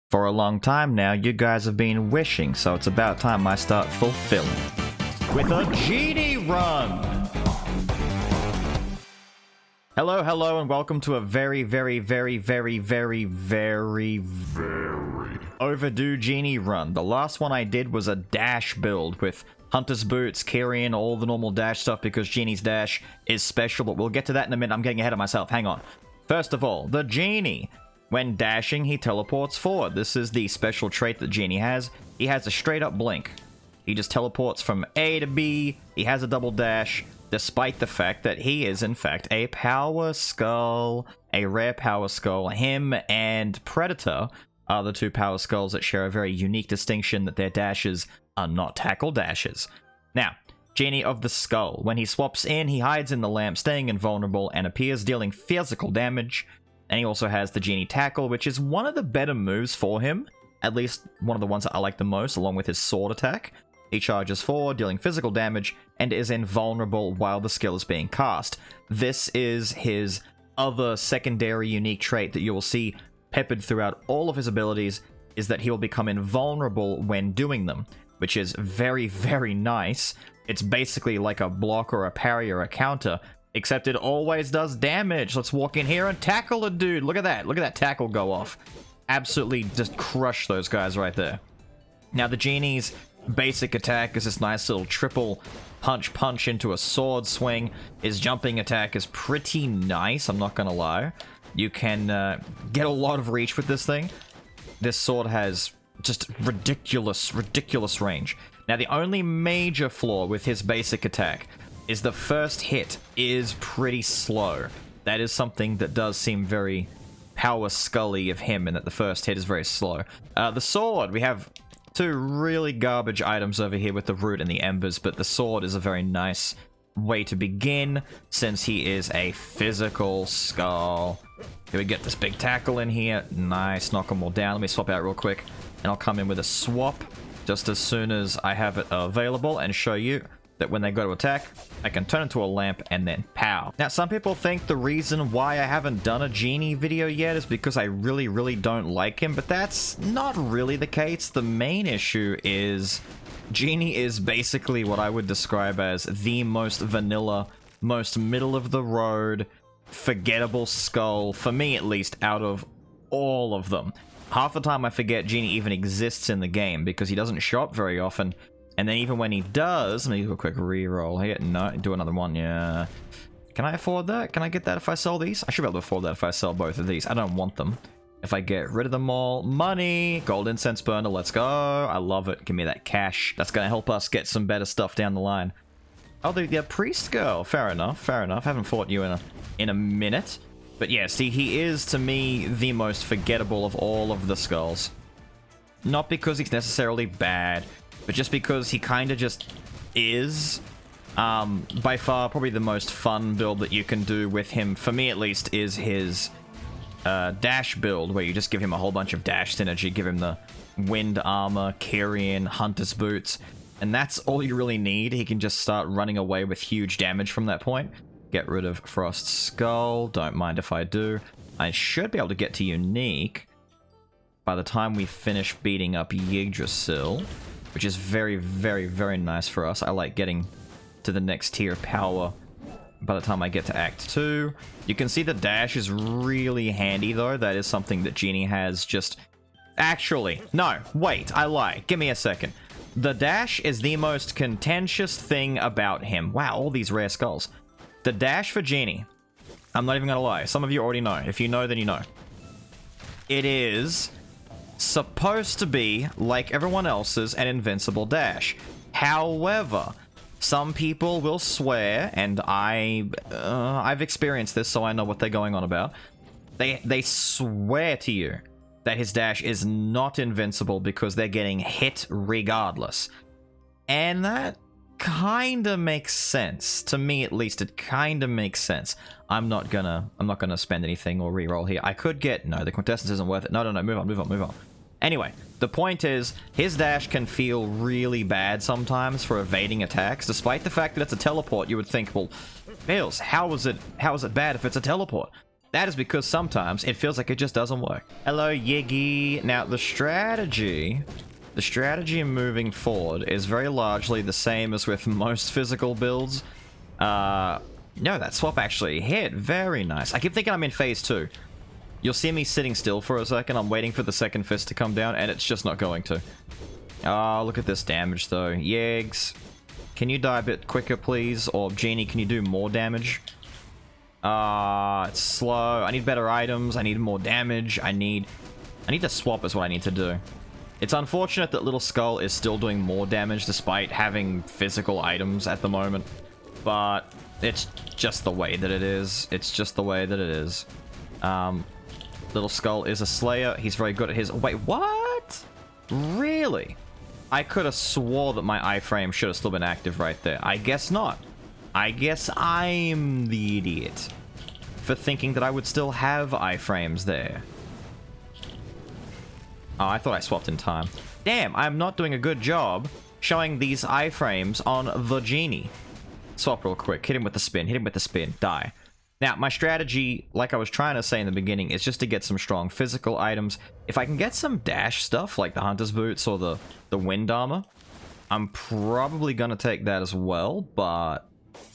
For a long time now, you guys have been wishing, so it's about time I start fulfilling. With a Genie Run! Hello, and welcome to a very overdue Genie Run. The last one I did was a dash build with Hunter's Boots, carrying all the normal dash stuff because Genie's dash is special, but we'll get to that in a minute. I'm getting ahead of myself. Hang on. First of all, the Genie. When dashing, he teleports forward. This is the special trait that Genie has. He has a straight up blink. He just teleports from A to B. He has a double dash, despite the fact that he is, in fact, a Power Skull, a rare Power Skull. Him and Predator are the two Power Skulls that share a very unique distinction that their dashes are not tackle dashes. Now, Genie of the Skull. When he swaps in, he hides in the lamp, staying invulnerable, and appears dealing physical damage. And he also has the Genie Tackle, which is one of the better moves for him. At least one of the ones that I like the most, along with his sword attack. He charges forward, dealing physical damage, and is invulnerable while the skill is being cast. This is his other secondary unique trait that you will see peppered throughout all of his abilities, is that he will become invulnerable when doing them, which is very nice. It's basically like a block or a parry or a counter, except it always does damage. Let's walk in here and tackle a dude. Look at that. Look at that tackle go off. Absolutely just crush those guys right there. Now, the Genie's basic attack is this nice little triple punch into a sword swing. His jumping attack is pretty nice, I'm not gonna lie. You can get a lot of reach with this thing. This sword has just ridiculous range. Now, the only major flaw with his basic attack is the first hit is pretty slow. That is something that does seem very Power Scully of him, and that the first hit is very slow. The sword, we have two really garbage items over here with the root and the embers, but the sword is a very nice way to begin, since he is a physical skull. Here we get this big tackle in here. Nice, knock them all down. Let me swap out real quick, and I'll come in with a swap just as soon as I have it available and show you that when they go to attack, I can turn into a lamp and then pow. Now, some people think the reason why I haven't done a Genie video yet is because I really don't like him, but that's not really the case. The main issue is Genie is basically what I would describe as the most vanilla, most middle-of-the-road, forgettable skull, for me at least, out of all of them. Half the time I forget Genie even exists in the game because he doesn't show up very often. And then even when he does, let me do a quick reroll here. No, do another one, yeah. Can I afford that? Can I get that if I sell these? I should be able to afford that if I sell both of these. I don't want them. If I get rid of them all, money, gold incense burner, let's go. I love it. Give me that cash. That's going to help us get some better stuff down the line. Oh, the priest girl. Fair enough. Haven't fought you in a minute. But yeah, see, he is, to me, the most forgettable of all of the skulls. Not because he's necessarily bad, but just because he kind of just is. By far, probably the most fun build that you can do with him, for me at least, is his dash build, where you just give him a whole bunch of dash synergy, give him the wind armor, carrying, hunter's boots, and that's all you really need. He can just start running away with huge damage from that point. Get rid of Frost Skull, don't mind if I do. I should be able to get to unique by the time we finish beating up Yggdrasil, which is very nice for us. I like getting to the next tier of power by the time I get to Act 2. You can see the dash is really handy, though. That is something that Genie has just... Actually, no, wait, I lie. Give me a second. The dash is the most contentious thing about him. Wow, all these rare skulls. The dash for Genie, I'm not even gonna lie. Some of you already know. If you know, then you know. It is supposed to be, like everyone else's, an invincible dash. However, some people will swear, and I've experienced this, so I know what they're going on about. They swear to you that his dash is not invincible because they're getting hit regardless. And that kinda makes sense. To me, at least, it kinda makes sense. I'm not gonna spend anything or reroll here. I could get... No, the quintessence isn't worth it. No, move on. Anyway, the point is, his dash can feel really bad sometimes for evading attacks. Despite the fact that it's a teleport, you would think, well, Beelz, how is it bad if it's a teleport? That is because sometimes it feels like it just doesn't work. Hello, Yiggy. Now, the strategy moving forward is very largely the same as with most physical builds. No, that swap actually hit. Very nice. I keep thinking I'm in phase 2. You'll see me sitting still for a second. I'm waiting for the second fist to come down, and it's just not going to. Oh, look at this damage, though. Yeggs, can you die a bit quicker, please? Or, Genie, can you do more damage? It's slow. I need better items. I need more damage. I need to swap is what I need to do. It's unfortunate that Little Skull is still doing more damage despite having physical items at the moment. But it's just the way that it is. It's just the way that it is. Little Skull is a slayer. He's very good at his... Wait, what? Really? I could have swore that my iframe should have still been active right there. I guess not. I guess I'm the idiot for thinking that I would still have iframes there. Oh, I thought I swapped in time. Damn, I'm not doing a good job showing these iframes on the Genie. Swap real quick. Hit him with the spin. Hit him with the spin. Die. Now, my strategy, like I was trying to say in the beginning, is just to get some strong physical items. If I can get some dash stuff, like the Hunter's Boots or the Wind Armor, I'm probably going to take that as well, but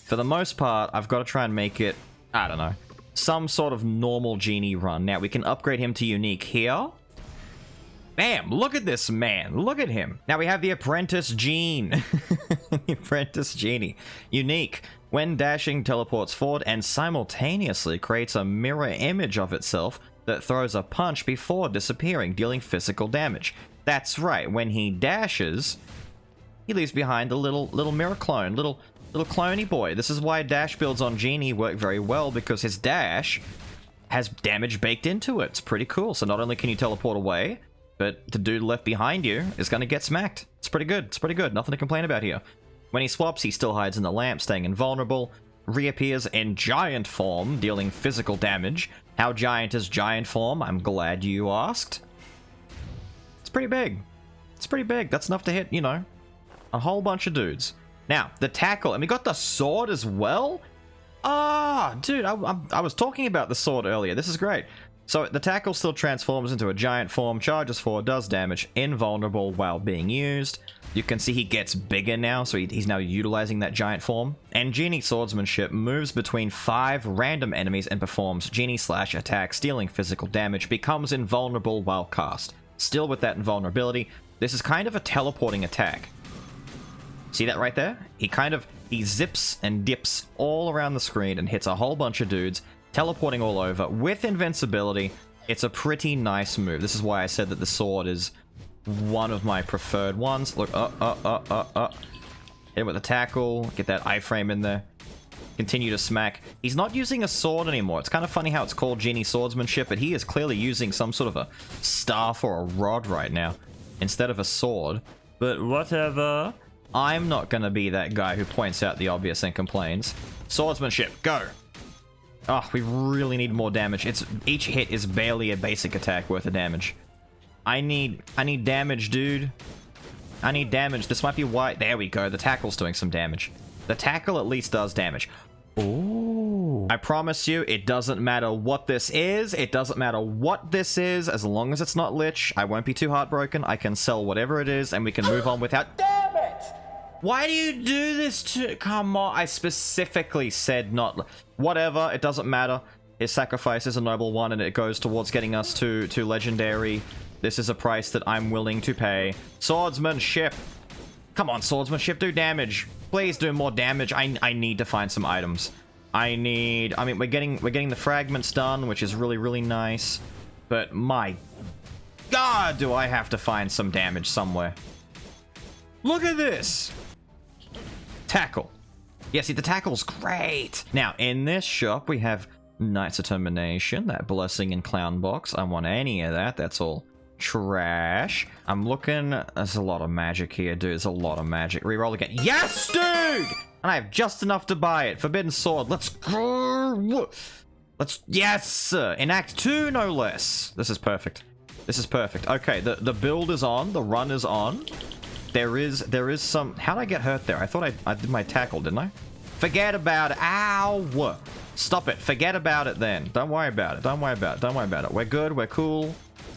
for the most part, I've got to try and make it, I don't know, some sort of normal Genie run. Now, we can upgrade him to Unique here. Bam! Look at this man. Look at him. Now we have the Apprentice Genie. The Apprentice Genie. Unique. When dashing, teleports forward and simultaneously creates a mirror image of itself that throws a punch before disappearing, dealing physical damage. That's right. When he dashes, he leaves behind a little mirror clone. Little cloney boy. This is why dash builds on Genie work very well, because his dash has damage baked into it. It's pretty cool. So not only can you teleport away, but the dude left behind you is going to get smacked. It's pretty good. It's pretty good. Nothing to complain about here. When he swaps, he still hides in the lamp, staying invulnerable. Reappears in giant form, dealing physical damage. How giant is giant form? I'm glad you asked. It's pretty big. It's pretty big. That's enough to hit, you know, a whole bunch of dudes. Now, the tackle. And we got the sword as well? Ah, dude, I was talking about the sword earlier. This is great. So the tackle still transforms into a giant form, charges forward, does damage, invulnerable while being used. You can see he gets bigger now, so he's now utilizing that giant form. And Genie Swordsmanship moves between 5 random enemies and performs Genie/attack, stealing physical damage, becomes invulnerable while cast. Still with that invulnerability, this is kind of a teleporting attack. See that right there? He zips and dips all around the screen and hits a whole bunch of dudes, teleporting all over with invincibility. It's a pretty nice move. This is why I said that the sword is one of my preferred ones. Look, hit him with the tackle, get that iframe in there, continue to smack. He's not using a sword anymore. It's kind of funny how it's called Genie Swordsmanship, but he is clearly using some sort of a staff or a rod right now instead of a sword. But whatever. I'm not gonna be that guy who points out the obvious and complains. Swordsmanship, go! Oh, we really need more damage. Each hit is barely a basic attack worth of damage. I need damage, dude. I need damage. This might be why... There we go. The tackle's doing some damage. The tackle at least does damage. Ooh. I promise you, it doesn't matter what this is. It doesn't matter what this is. As long as it's not Lich, I won't be too heartbroken. I can sell whatever it is, and we can move on without... Damn it! Why do you do this to... Come on. I specifically said not... Whatever. It doesn't matter. His sacrifice is a noble one, and it goes towards getting us to legendary... This is a price that I'm willing to pay. Swordsmanship. Come on, swordsmanship, do damage. Please do more damage. I need to find some items. I mean, we're getting the fragments done, which is really, really nice. But my God, do I have to find some damage somewhere. Look at this. Tackle. Yeah, see, the tackle's great. Now, in this shop, we have Knight's Determination, that Blessing and Clown box. I want any of that. That's all trash. I'm looking. There's a lot of magic here, dude. There's a lot of magic. Reroll again. Yes, dude! And I have just enough to buy it. Forbidden Sword. Let's go. Yes! In Act 2, no less. This is perfect. This is perfect. Okay, the build is on. The run is on. There is some... How'd I get hurt there? I thought I did my tackle, didn't I? Forget about it. Ow! Stop it. Forget about it then. Don't worry about it. Don't worry about it. Don't worry about it. We're good. We're cool.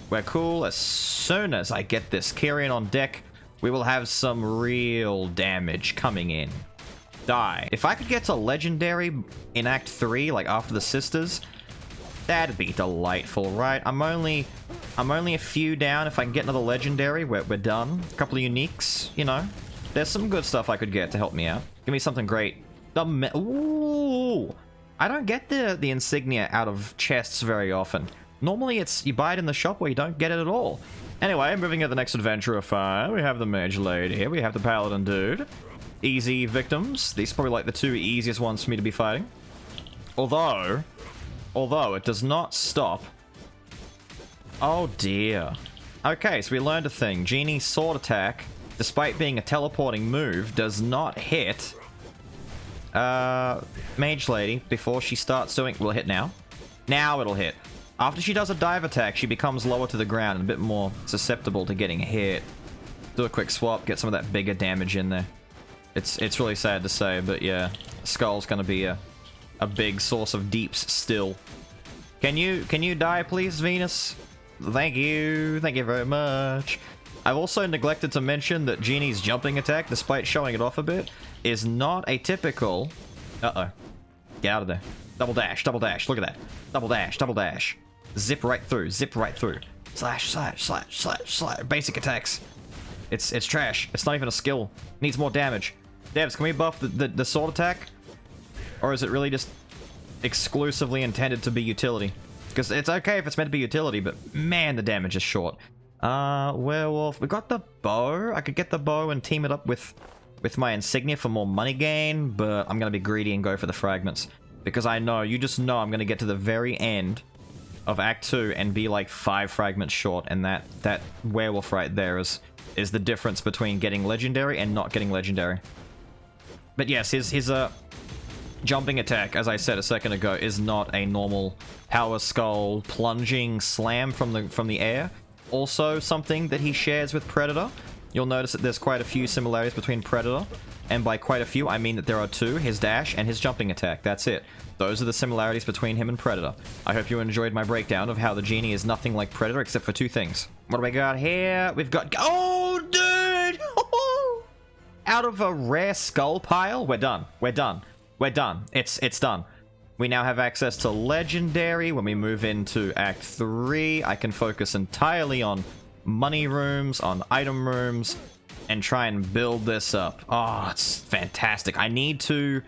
We're cool. As soon as I get this Kyrian on deck, we will have some real damage coming in. Die. If I could get to Legendary in Act 3, like after the Sisters, that'd be delightful, right? I'm only a few down. If I can get another Legendary, we're done. A couple of Uniques, you know. There's some good stuff I could get to help me out. Give me something great. Ooh! I don't get the insignia out of chests very often. Normally it's you buy it in the shop where you don't get it at all. Anyway, moving to the next adventurer file. We have the Mage Lady here. We have the Paladin Dude. Easy victims. These are probably like the two easiest ones for me to be fighting. Although it does not stop. Oh dear. Okay, so we learned a thing. Genie's sword attack, despite being a teleporting move, does not hit Mage Lady before she starts doing... Will it hit now? Now it'll hit. After she does a dive attack, she becomes lower to the ground and a bit more susceptible to getting hit. Do a quick swap, get some of that bigger damage in there. It's really sad to say, but yeah, Skul's gonna be a big source of deeps still. Can you die, please, Venus? Thank you very much. I've also neglected to mention that Genie's jumping attack, despite showing it off a bit, is not a typical... Uh-oh. Get out of there. Double dash, look at that. Double dash. Zip right through. Slash. Basic attacks. It's trash. It's not even a skill. Needs more damage. Devs, can we buff the sword attack? Or is it really just exclusively intended to be utility? Because it's okay if it's meant to be utility, but man, the damage is short. Werewolf. We got the bow. I could get the bow and team it up with my insignia for more money gain, but I'm gonna be greedy and go for the fragments. Because I know, you just know I'm gonna get to the very end of Act 2 and be like 5 fragments short, and that werewolf right there is the difference between getting legendary and not getting legendary. But yes, his jumping attack, as I said a second ago, is not a normal Power Skull plunging slam from the air. Also something that he shares with Predator. You'll notice that there's quite a few similarities between Predator, and by quite a few I mean that there are two, his dash and his jumping attack. That's it. Those are the similarities between him and Predator. I hope you enjoyed my breakdown of how the Genie is nothing like Predator except for two things. What do we got here? We've got... Oh, dude! Out of a rare skull pile? We're done. It's done. We now have access to Legendary. When we move into Act 3, I can focus entirely on money rooms, on item rooms, and try and build this up. Oh, it's fantastic. I need to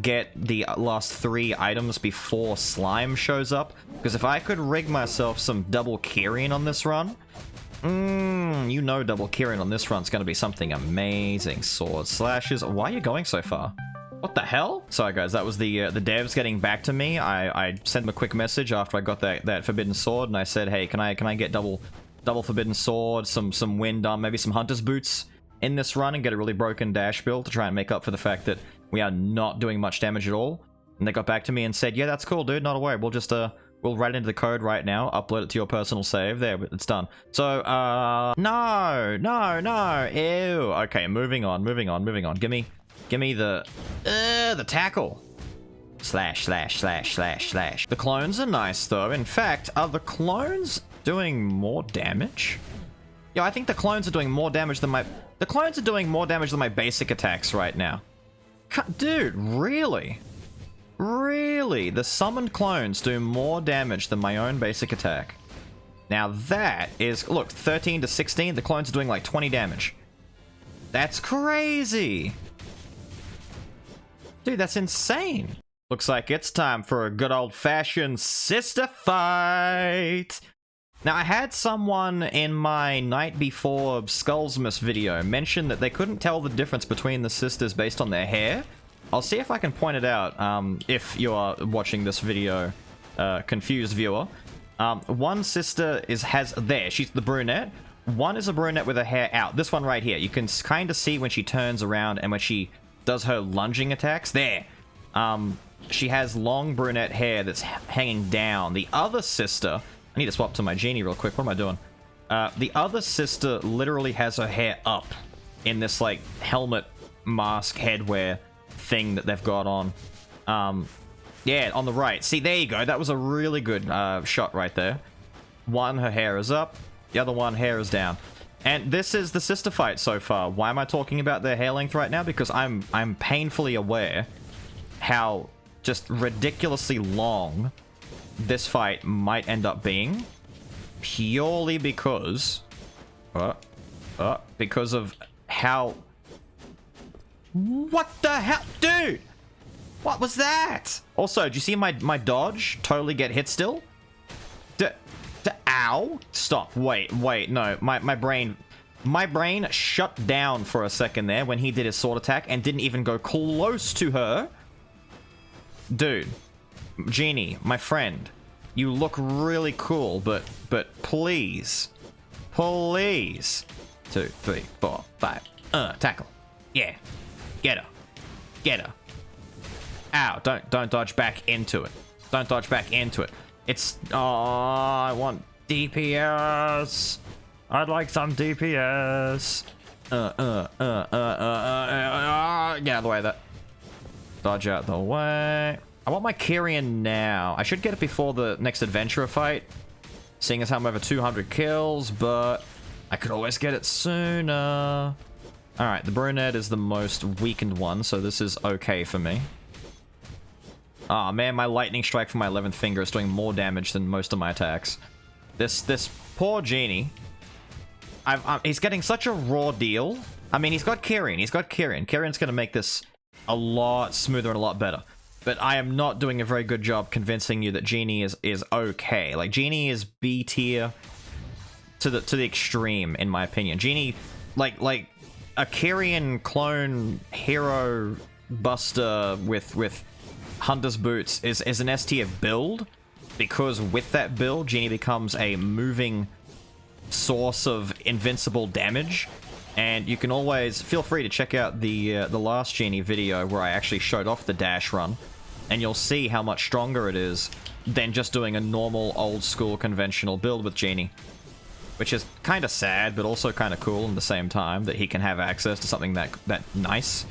get the last 3 items before Slime shows up, because if I could rig myself some double Kyrian on this run, you know double Kyrian on this run is going to be something amazing. Sword slashes. Why are you going so far? What the hell? Sorry guys, that was the devs getting back to me. I sent them a quick message after I got that forbidden sword, and I said, hey, can I get double forbidden sword, some wind, maybe some hunter's boots in this run, and get a really broken dash build to try and make up for the fact that we are not doing much damage at all. And they got back to me and said, yeah, that's cool, dude, not a worry. We'll just we'll write into the code right now, upload it to your personal save. There, it's done. So no, ew. Okay, moving on. Give me the tackle. Slash. The clones are nice though. In fact, are the clones doing more damage? Yeah, I think the clones are doing more damage than my... The clones are doing more damage than my basic attacks right now. Dude, really? Really? The summoned clones do more damage than my own basic attack. Now that is... Look, 13 to 16, the clones are doing like 20 damage. That's crazy! Dude, that's insane. Looks like it's time for a good old-fashioned sister fight. Now, I had someone in my Night Before Skullsmas video mention that they couldn't tell the difference between the sisters based on their hair. I'll see if I can point it out, if you are watching this video, confused viewer. One sister she's the brunette. One is a brunette with her hair out. This one right here. You can kind of see when she turns around and when she does her lunging attacks. There. She has long brunette hair that's hanging down. The other sister... I need to swap to my Genie real quick. What am I doing? The other sister literally has her hair up in this, like, helmet mask headwear thing that they've got on. Yeah, on the right. See, there you go. That was a really good shot right there. One, her hair is up. The other one, hair is down. And this is the sister fight so far. Why am I talking about their hair length right now? Because I'm painfully aware how just ridiculously long this fight might end up being. Purely because... because of how... What the hell? Dude! What was that? Also, do you see my dodge totally get hit still? Ow! Stop. Wait, no. My brain shut down for a second there when he did his sword attack and didn't even go close to her. Dude. Genie, my friend. You look really cool, but please. Please. 2, 3, 4, 5. Tackle. Yeah. Get her. Get her. Ow, don't dodge back into it. Don't dodge back into it. It's... Oh, I want DPS. I'd like some DPS. Get out of the way of that. Dodge out the way. I want my Kyrian now. I should get it before the next adventurer fight, seeing as how I'm over 200 kills, but I could always get it sooner. Alright, the brunette is the most weakened one, so this is okay for me. Oh man, my lightning strike from my 11th finger is doing more damage than most of my attacks. This poor Genie, he's getting such a raw deal. I mean, he's got Kyrian. Kyrian's going to make this a lot smoother and a lot better. But I am not doing a very good job convincing you that Genie is okay. Like, Genie is B tier to the extreme, in my opinion. Genie, like a Kyrian clone hero buster with Hunter's Boots is an S tier build, because with that build, Genie becomes a moving source of invincible damage. And you can always feel free to check out the last Genie video where I actually showed off the dash run, and you'll see how much stronger it is than just doing a normal old school conventional build with Genie, which is kind of sad but also kind of cool at the same time that he can have access to something that nice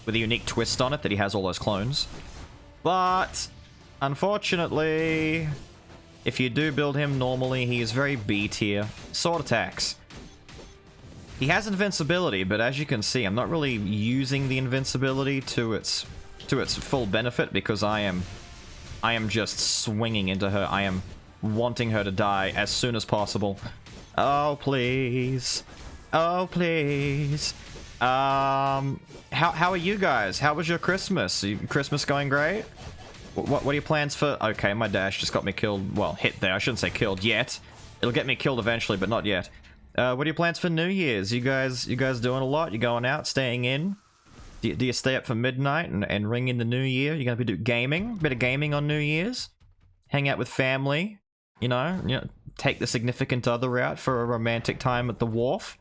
with a unique twist on it, that he has all those clones. But unfortunately, if you do build him normally, he is very B tier. Sword attacks. He has invincibility, but as you can see, I'm not really using the invincibility to its full benefit, because I am just swinging into her. I am wanting her to die as soon as possible. Oh please. Oh please. How are you guys? How was your Christmas? Christmas going great? What are your plans for... Okay, my dash just got me killed. Well, hit there. I shouldn't say killed yet. It'll get me killed eventually, but not yet. What are your plans for New Year's? You guys doing a lot? You going out, staying in? Do you stay up for midnight and ring in the New Year? You're gonna be doing gaming? Bit of gaming on New Year's? Hang out with family? You know, take the significant other out for a romantic time at the wharf?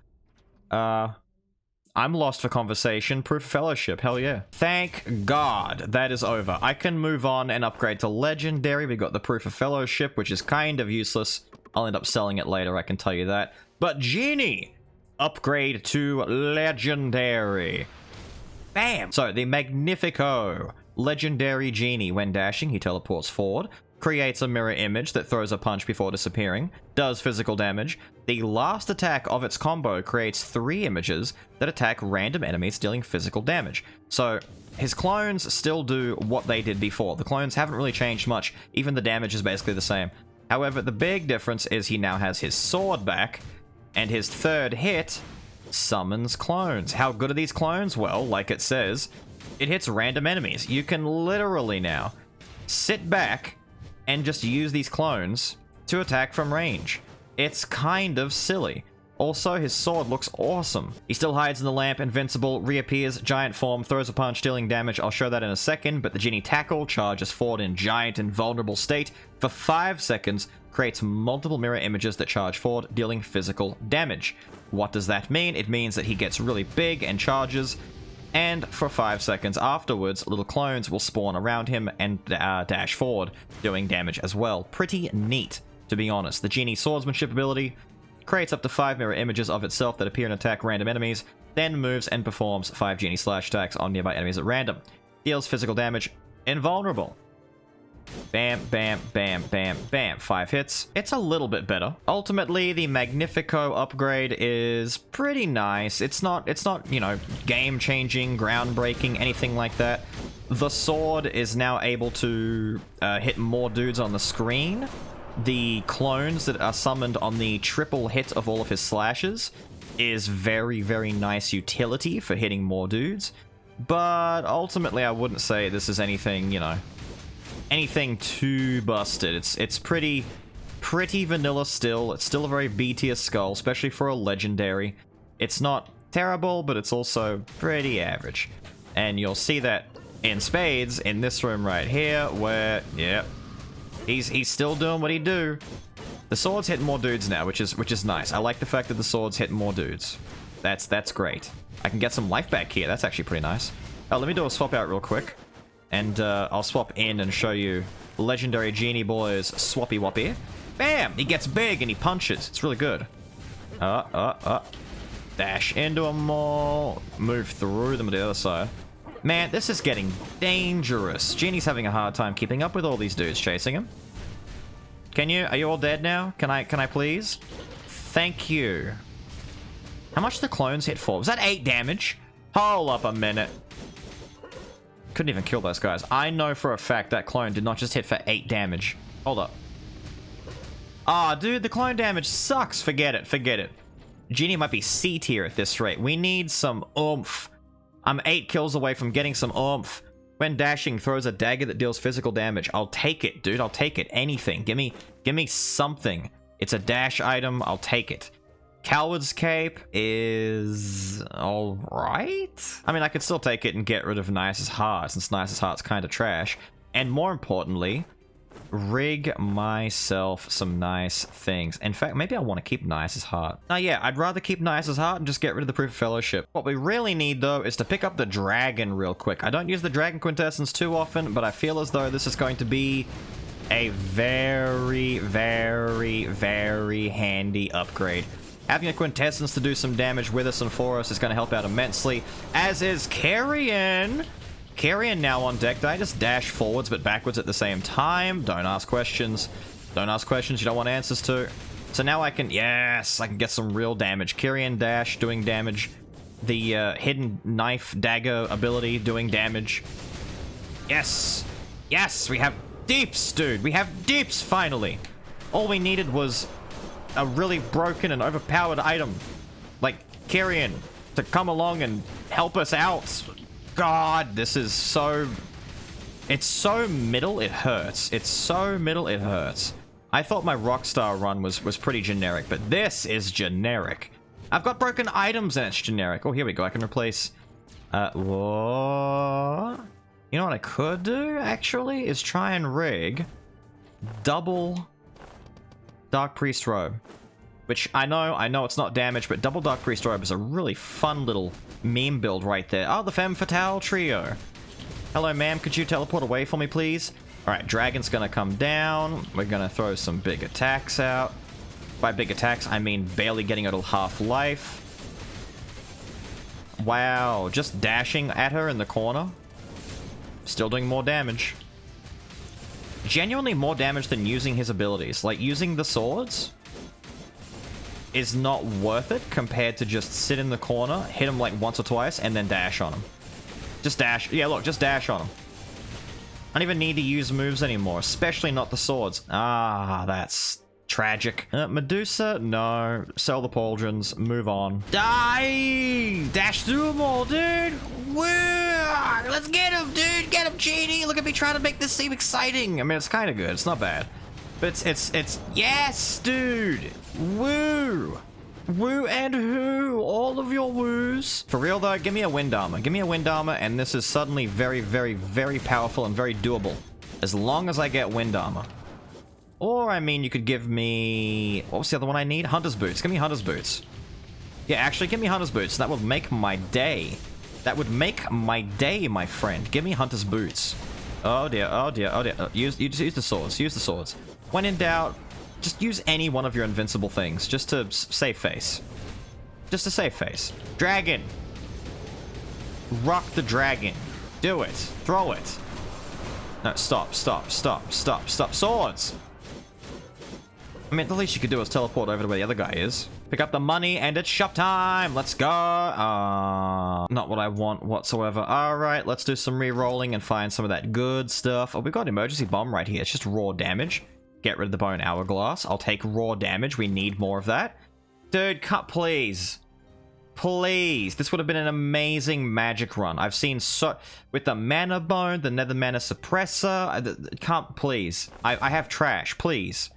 I'm lost for conversation. Proof of fellowship. Hell yeah. Thank God that is over. I can move on and upgrade to legendary. We got the proof of fellowship, which is kind of useless. I'll end up selling it later, I can tell you that. But Genie! Upgrade to legendary. Bam! So, the Magnifico. Legendary Genie. When dashing, he teleports forward. Creates a mirror image that throws a punch before disappearing. Does physical damage. The last attack of its combo creates 3 images that attack random enemies, dealing physical damage. So, his clones still do what they did before. The clones haven't really changed much. Even the damage is basically the same. However, the big difference is he now has his sword back, and his third hit summons clones. How good are these clones? Well, like it says, it hits random enemies. You can literally now sit back and just use these clones to attack from range. It's kind of silly. Also, his sword looks awesome. He still hides in the lamp, invincible, reappears, giant form, throws a punch, dealing damage. I'll show that in a second, but the Genie tackle charges forward in giant invulnerable state for 5 seconds, creates multiple mirror images that charge forward, dealing physical damage. What does that mean? It means that he gets really big and charges, and for 5 seconds afterwards, little clones will spawn around him and dash forward, doing damage as well. Pretty neat, to be honest. The Genie swordsmanship ability, creates up to 5 mirror images of itself that appear and attack random enemies, then moves and performs 5 Genie slash attacks on nearby enemies at random. Deals physical damage, invulnerable. Bam, bam, bam, bam, bam. 5 hits. It's a little bit better. Ultimately, the Magnifico upgrade is pretty nice. It's not, you know, game-changing, groundbreaking, anything like that. The sword is now able to hit more dudes on the screen. The clones that are summoned on the triple hit of all of his slashes is very, very nice utility for hitting more dudes. But ultimately, I wouldn't say this is anything, you know, anything too busted. It's pretty vanilla still. It's still a very B tier skull, especially for a legendary. It's not terrible, but it's also pretty average. And you'll see that in spades in this room right here, where, yeah, he's still doing what he do. The sword's hitting more dudes now, which is nice. I like the fact that the sword's hitting more dudes. That's great. I can get some life back here. That's actually pretty nice. Oh, let me do a swap out real quick. And I'll swap in and show you Legendary Genie Boy's swappy whoppy. Bam! He gets big and he punches. It's really good. Dash into them all. Move through them to the other side. Man, this is getting dangerous. Genie's having a hard time keeping up with all these dudes chasing him. Can you? Are you all dead now? Can I please? Thank you. How much the clones hit for? Was that 8 damage? Hold up a minute. Couldn't even kill those guys. I know for a fact that clone did not just hit for 8 damage. Hold up. Ah, dude, the clone damage sucks. Forget it. Forget it. Genie might be C tier at this rate. We need some oomph. I'm 8 kills away from getting some oomph. When dashing, throws a dagger that deals physical damage. I'll take it, dude. I'll take it. Anything. Give me something. It's a dash item. I'll take it. Coward's Cape is alright. I mean, I could still take it and get rid of Nice's Heart, since Nice's Heart's kind of trash. And more importantly, rig myself some nice things. In fact, maybe I want to keep Nice's Heart. Yeah, I'd rather keep Nice's Heart and just get rid of the Proof of Fellowship. What we really need, though, is to pick up the Dragon real quick. I don't use the Dragon Quintessence too often, but I feel as though this is going to be a very, very, very handy upgrade. Having a Quintessence to do some damage with us and for us is going to help out immensely, as is Carrion. Carrion now on deck. Did I just dash forwards but backwards at the same time? Don't ask questions. Don't ask questions you don't want answers to. So now I can, yes, I can get some real damage. Carrion dash doing damage. The hidden knife dagger ability doing damage. Yes. Yes, we have deeps, dude. We have deeps, finally. All we needed was a really broken and overpowered item like Carrion to come along and help us out. God, this is so... It's so middle, it hurts. It's so middle, it hurts. I thought my Rockstar run was pretty generic, but this is generic. I've got broken items and it's generic. Oh, here we go. I can replace... what? You know what I could do, actually, is try and rig double Dark Priest Robe. Which I know it's not damage, but double Dark Priest Robe is a really fun little meme build right there. Oh, the Femme Fatale trio. Hello, ma'am. Could you teleport away for me, please? Alright, Dragon's gonna come down. We're gonna throw some big attacks out. By big attacks, I mean barely getting a little half-life. Wow, just dashing at her in the corner. Still doing more damage. Genuinely more damage than using his abilities. Like, using the swords is not worth it compared to just sit in the corner, hit him like once or twice, and then dash on him. Just dash. Yeah, look, just dash on him. I don't even need to use moves anymore, especially not the swords. Ah, that's tragic. Medusa? No. Sell the pauldrons. Move on. Die! Dash through them all, dude! Woo! Let's get him, dude! Get him, Genie! Look at me trying to make this seem exciting! I mean, it's kind of good. It's not bad. But it's... Yes, dude! Woo! Woo and who? All of your woos. For real, though, give me a wind armor. Give me a wind armor, and this is suddenly very, very, very powerful and very doable. As long as I get wind armor. Or, I mean, you could give me... What was the other one I need? Hunter's boots. Give me Hunter's boots. Yeah, actually, give me Hunter's boots. That would make my day. That would make my day, my friend. Give me Hunter's boots. Oh, dear. Oh, dear. Oh, dear. Use the swords. Use the swords. When in doubt, Just use any one of your invincible things, just to save face. Just to save face. Dragon! Rock the dragon. Do it. Throw it. No, stop, stop, stop, stop, stop. Swords! I mean, the least you could do is teleport over to where the other guy is. Pick up the money, and it's shop time! Let's go! Not what I want whatsoever. Alright, let's do some re-rolling and find some of that good stuff. Oh, we've got an emergency bomb right here. It's just raw damage. Get rid of the bone hourglass. I'll take raw damage. We need more of that. Dude, cut, please. Please. This would have been an amazing magic run. I've seen so... With the mana bone, the nether mana suppressor. Can't, please. I have trash, please.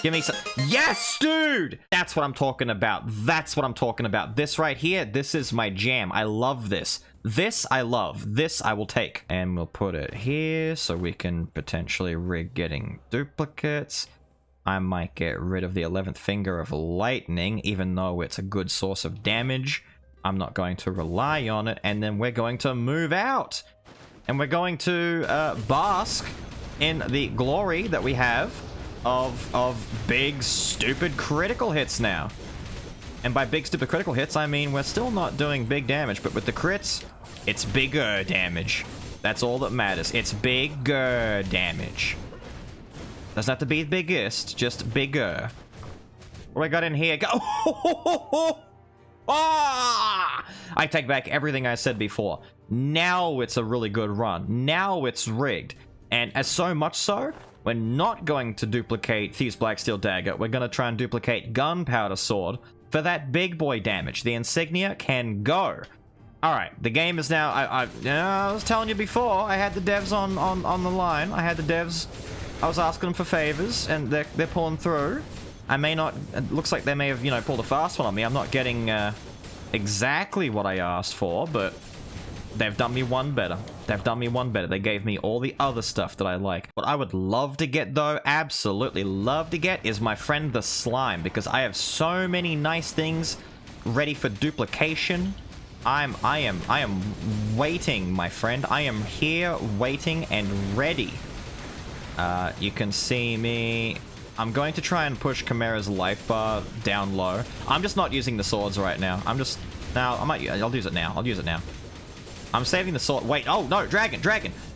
Give me some... Yes, dude! That's what I'm talking about. That's what I'm talking about. This right here, this is my jam. I love this. This I love. This I will take. And we'll put it here so we can potentially rig getting duplicates. I might get rid of the 11th finger of lightning, even though it's a good source of damage. I'm not going to rely on it. And then we're going to move out. And we're going to bask in the glory that we have of big, stupid critical hits now. And by big, stupid critical hits, I mean we're still not doing big damage, but with the crits, it's bigger damage. That's all that matters. It's bigger damage. Doesn't have to be the biggest, just bigger. What do I got in here? Go! Ah! I take back everything I said before. Now it's a really good run. Now it's rigged. And as so much so, we're not going to duplicate Thieves' Blacksteel Dagger. We're going to try and duplicate Gunpowder Sword for that big boy damage. The insignia can go. Alright, the game is now... I was telling you before, I had the devs on the line. I had the devs... I was asking them for favors, and they're pulling through. I may not... It looks like they may have, you know, pulled a fast one on me. I'm not getting exactly what I asked for, but they've done me one better. They've done me one better. They gave me all the other stuff that I like. What I would love to get, though, absolutely love to get, is my friend the slime, because I have so many nice things ready for duplication. I am waiting, my friend. I am here, waiting, and ready. You can see me. I'm going to try and push Chimera's life bar down low. I'm just not using the swords right now. I'll use it now. I'll use it now. I'm saving the sword. Wait, oh no, dragon.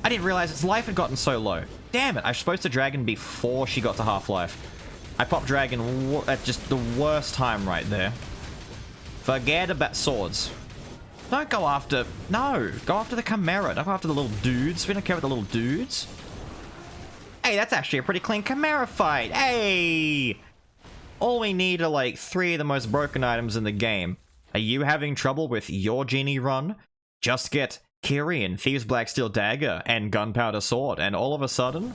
I didn't realize its life had gotten so low. Damn it, I was supposed to dragon before she got to half-life. I popped dragon at just the worst time right there. Forget about swords. Don't go after... No, go after the Chimera. Don't go after the little dudes. We don't care about the little dudes. Hey, that's actually a pretty clean Chimera fight. Hey! All we need are like 3 of the most broken items in the game. Are you having trouble with your genie run? Just get Kyrian, Thieves' Blacksteel Dagger, and Gunpowder Sword, and all of a sudden,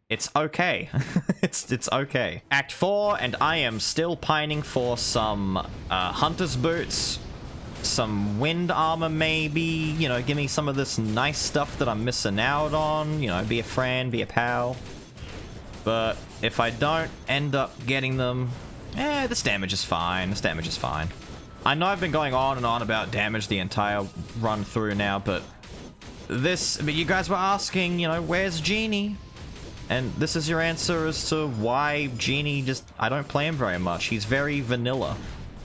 it's okay. it's okay. Act 4, and I am still pining for some Hunter's Boots, some wind armor maybe, you know, give me some of this nice stuff that I'm missing out on, you know, be a friend, be a pal. But if I don't end up getting them, this damage is fine, this damage is fine. I know I've been going on and on about damage the entire run through now, but you guys were asking, you know, where's Genie? And this is your answer as to why Genie I don't play him very much. He's very vanilla.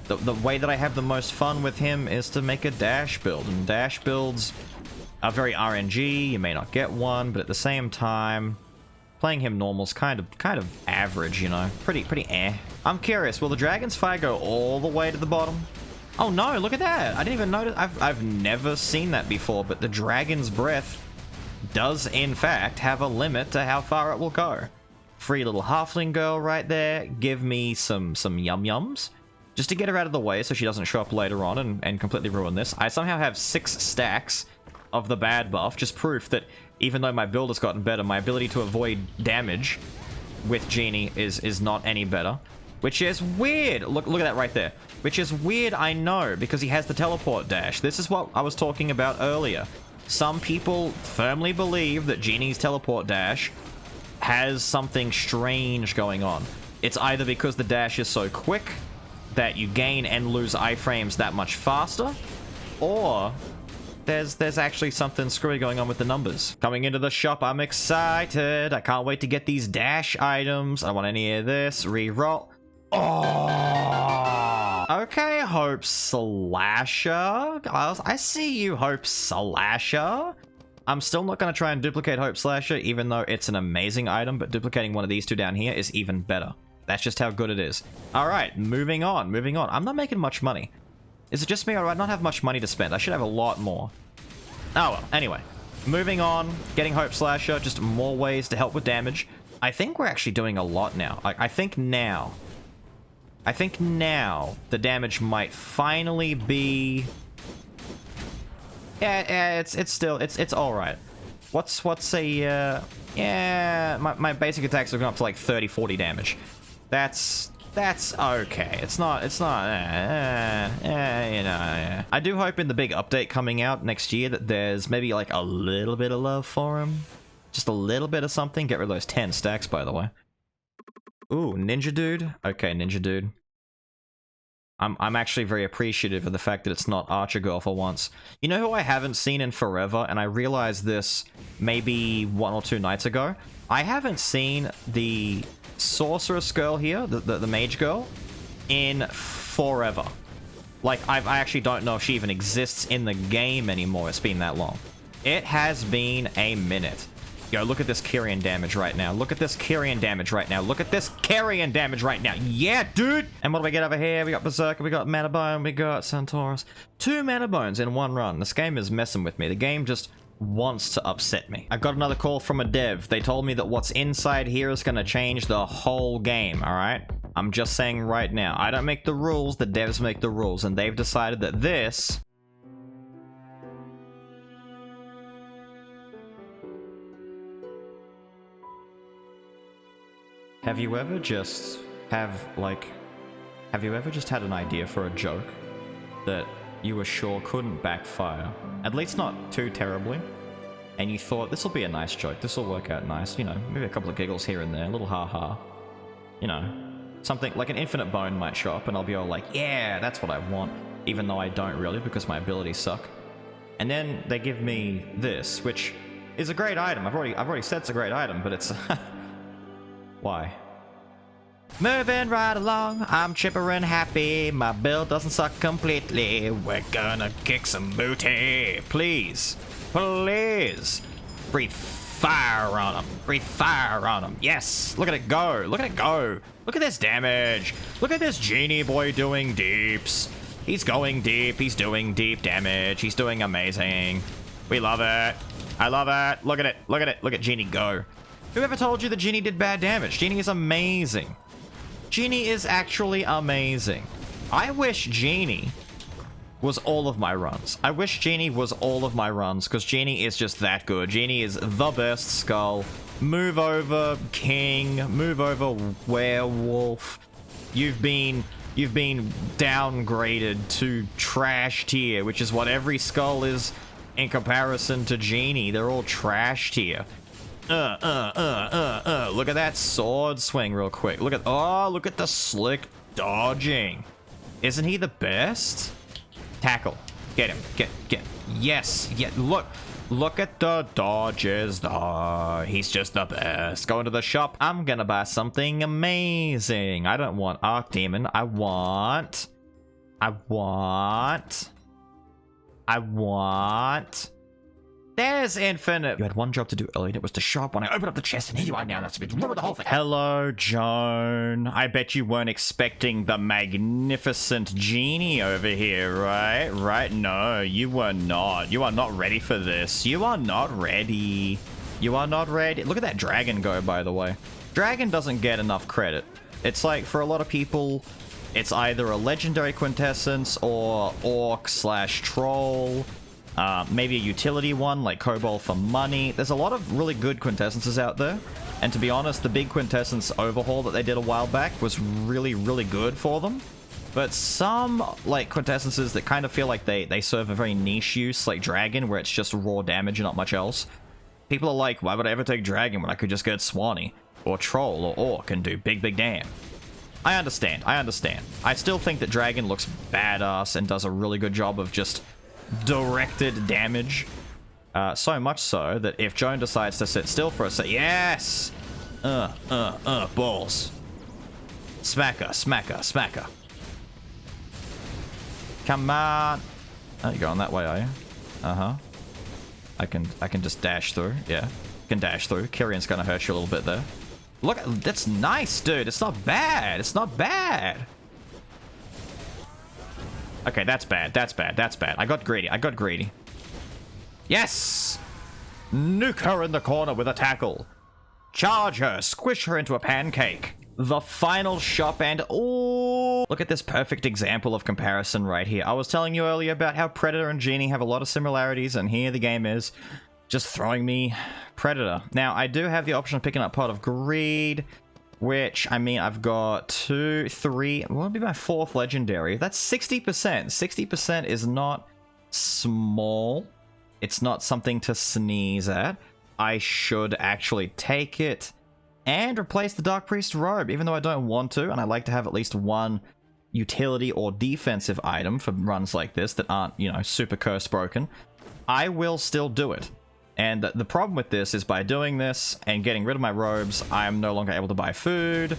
The way that I have the most fun with him is to make a dash build, and dash builds are very RNG. You may not get one, but at the same time, playing him normal's kind of average, you know, pretty eh. I'm curious, will the Dragon's Fire go all the way to the bottom? Oh no, look at that! I didn't even notice. I've never seen that before, but the Dragon's Breath does in fact have a limit to how far it will go. Free little halfling girl right there. Give me some yum-yums. Just to get her out of the way so she doesn't show up later on and completely ruin this. I somehow have 6 stacks of the bad buff. Just proof that even though my build has gotten better, my ability to avoid damage with Genie is not any better. Which is weird. Look at that right there. Which is weird, I know, because he has the teleport dash. This is what I was talking about earlier. Some people firmly believe that Genie's teleport dash has something strange going on. It's either because the dash is so quick that you gain and lose iframes that much faster, or there's actually something screwy going on with the numbers. Coming into the shop, I'm excited. I can't wait to get these dash items. I don't want any of this. Reroll. Oh! Okay, Hope Slasher. I see you, Hope Slasher. I'm still not going to try and duplicate Hope Slasher, even though it's an amazing item, but duplicating one of these two down here is even better. That's just how good it is. Alright, moving on. I'm not making much money. Is it just me or do I not have much money to spend? I should have a lot more. Oh well, anyway. Moving on, getting Hope Slasher, just more ways to help with damage. I think we're actually doing a lot now. I think now the damage might finally be... Yeah, it's still, it's alright. What's a, yeah, my basic attacks have gone up to like 30-40 damage. That's okay. It's not, you know, yeah. I do hope in the big update coming out next year that there's maybe like a little bit of love for him. Just a little bit of something. Get rid of those 10 stacks, by the way. Ooh, Ninja Dude. Okay, Ninja Dude. I'm actually very appreciative of the fact that it's not Archer Girl for once. You know who I haven't seen in forever, and I realized this maybe 1 or 2 nights ago? I haven't seen the Sorceress Girl here, the Mage Girl, in forever. Like, I actually don't know if she even exists in the game anymore. It's been that long. It has been a minute. Yo, look at this Kyrian damage right now. Look at this Kyrian damage right now. Look at this Kyrian damage right now. Yeah, dude! And what do we get over here? We got Berserker, we got Mana Bone, we got Centaurus. 2 Mana Bones in 1 run. This game is messing with me. The game just wants to upset me. I got another call from a dev. They told me that what's inside here is going to change the whole game, alright? I'm just saying right now. I don't make the rules, the devs make the rules, and they've decided that this... Have you ever just had an idea for a joke that you were sure couldn't backfire? At least not too terribly. And you thought, this will be a nice joke, this will work out nice, you know, maybe a couple of giggles here and there, a little ha-ha. You know, something like an infinite bone might show up and I'll be all like, yeah, that's what I want. Even though I don't really because my abilities suck. And then they give me this, which is a great item. I've already said it's a great item, but it's... Why? Moving right along, I'm chipper and happy. My build doesn't suck completely. We're gonna kick some booty. Please. Please. Breathe fire on them. Breathe fire on them. Yes. Look at it go. Look at it go. Look at this damage. Look at this genie boy doing deeps. He's going deep. He's doing deep damage. He's doing amazing. We love it. I love it. Look at it. Look at it. Look at Genie go. Whoever told you that Genie did bad damage? Genie is amazing. Genie is actually amazing. I wish Genie was all of my runs. I wish Genie was all of my runs, because Genie is just that good. Genie is the best Skull. Move over, King. Move over, Werewolf. You've been downgraded to trash tier, which is what every Skull is in comparison to Genie. They're all trash tier. Look at that sword swing real quick. Look at the slick dodging. Isn't he the best? Tackle. Get him. Get. Yes. Yeah. Look at the dodges. He's just the best. Going to the shop. I'm gonna buy something amazing. I don't want Archdemon. I want. There's infinite. You had one job to do earlier, and it was to show up when I opened up the chest, and here you are now. That's been ruined the whole thing. Hello, Joan. I bet you weren't expecting the magnificent Genie over here, right? Right? No, you were not. You are not ready for this. You are not ready. You are not ready. Look at that dragon go, by the way. Dragon doesn't get enough credit. It's like, for a lot of people, it's either a legendary quintessence or orc/troll. Maybe a utility one like Kobold for money. There's a lot of really good quintessences out there. And to be honest, the big quintessence overhaul that they did a while back was really, really good for them. But some, like, quintessences that kind of feel like they serve a very niche use, like Dragon, where it's just raw damage and not much else. People are like, why would I ever take Dragon when I could just get Swanee, or Troll, or Orc and do big, big damn? I understand. I still think that Dragon looks badass and does a really good job of just directed damage. So much so that if Joan decides to sit still for a sec, yes! Balls. Smack her, smack her, smack her. Come on. Oh, you're going that way, are you? Uh-huh. I can just dash through. Yeah. Can dash through. Kirian's gonna hurt you a little bit there. Look, that's nice, dude. It's not bad. It's not bad. Okay, that's bad. That's bad. That's bad. I got greedy. I got greedy. Yes! Nuke her in the corner with a tackle. Charge her. Squish her into a pancake. The final shop and... oh, look at this perfect example of comparison right here. I was telling you earlier about how Predator and Genie have a lot of similarities, and here the game is just throwing me Predator. Now, I do have the option of picking up Pot of Greed, which, I mean, I've got 2, 3... what would be my 4th legendary? That's 60%. 60% is not small. It's not something to sneeze at. I should actually take it and replace the Dark Priest robe, even though I don't want to, and I like to have at least one utility or defensive item for runs like this that aren't, you know, super curse broken. I will still do it. And the problem with this is by doing this and getting rid of my robes, I am no longer able to buy food,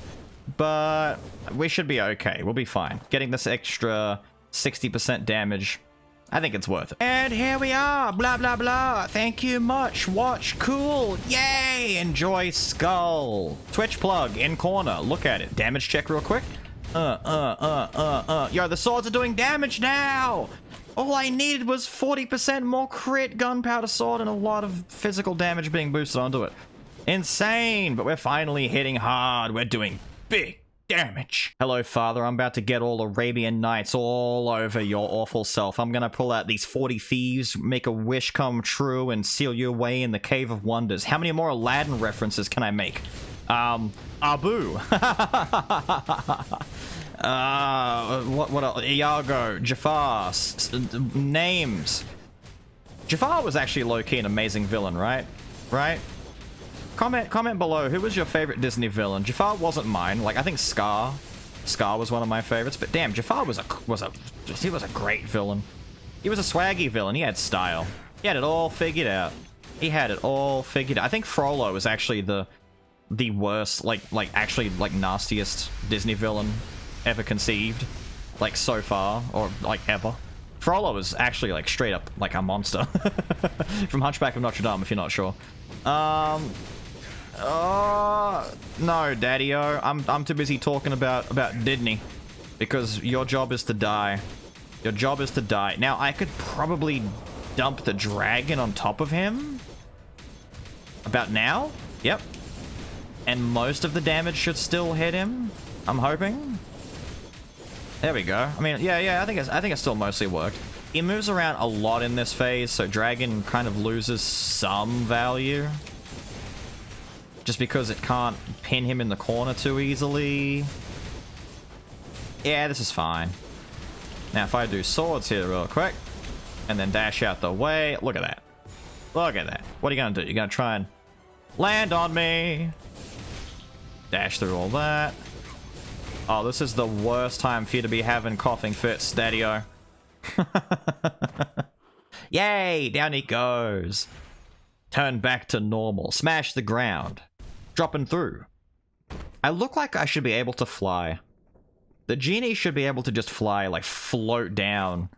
but we should be okay. We'll be fine. Getting this extra 60% damage, I think it's worth it. And here we are, blah, blah, blah. Thank you much. Watch, cool. Yay, enjoy Skul. Twitch plug in corner. Look at it. Damage check real quick. Yo, the swords are doing damage now. All I needed was 40% more crit gunpowder sword and a lot of physical damage being boosted onto it. Insane, but we're finally hitting hard. We're doing big damage. Hello, Father. I'm about to get all Arabian Nights all over your awful self. I'm gonna pull out these 40 thieves, make a wish come true, and seal you away in the Cave of Wonders. How many more Aladdin references can I make? Abu. What else? Iago, Jafar, names. Jafar was actually low-key an amazing villain, right? Right? Comment below, who was your favorite Disney villain? Jafar wasn't mine. Like, I think Scar was one of my favorites, but damn, Jafar was a great villain. He was a swaggy villain. He had style. He had it all figured out. He had it all figured out. I think Frollo was actually the worst, actually nastiest Disney villain ever conceived, like so far, or like ever. Frollo was actually like straight up like a monster from Hunchback of Notre Dame, if you're not sure. No, Daddy-o. I'm too busy talking about Disney, because your job is to die. Your job is to die. Now, I could probably dump the dragon on top of him. About now? Yep. And most of the damage should still hit him, I'm hoping. There we go. I mean, yeah, I think it still mostly worked. He moves around a lot in this phase, so dragon kind of loses some value. Just because it can't pin him in the corner too easily. Yeah, this is fine. Now, if I do swords here real quick, and then dash out the way, look at that. Look at that. What are you gonna do? You're gonna try and land on me. Dash through all that. Oh, this is the worst time for you to be having coughing fits, Daddy-o. Yay, down he goes. Turn back to normal. Smash the ground. Dropping through. I look like I should be able to fly. The genie should be able to just fly, like float down,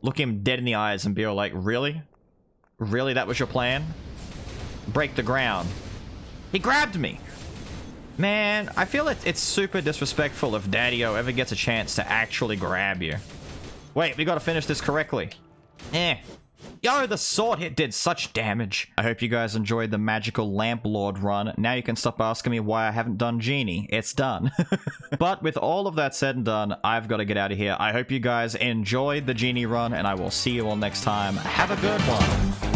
look him dead in the eyes and be all like, really? Really, that was your plan? Break the ground. He grabbed me! Man, I feel it's super disrespectful if Daddy-o ever gets a chance to actually grab you. Wait, we gotta finish this correctly. Yo, the sword hit did such damage. I hope you guys enjoyed the magical Lamp Lord run. Now you can stop asking me why I haven't done Genie. It's done. But with all of that said and done, I've got to get out of here. I hope you guys enjoyed the Genie run, and I will see you all next time. Have a good one.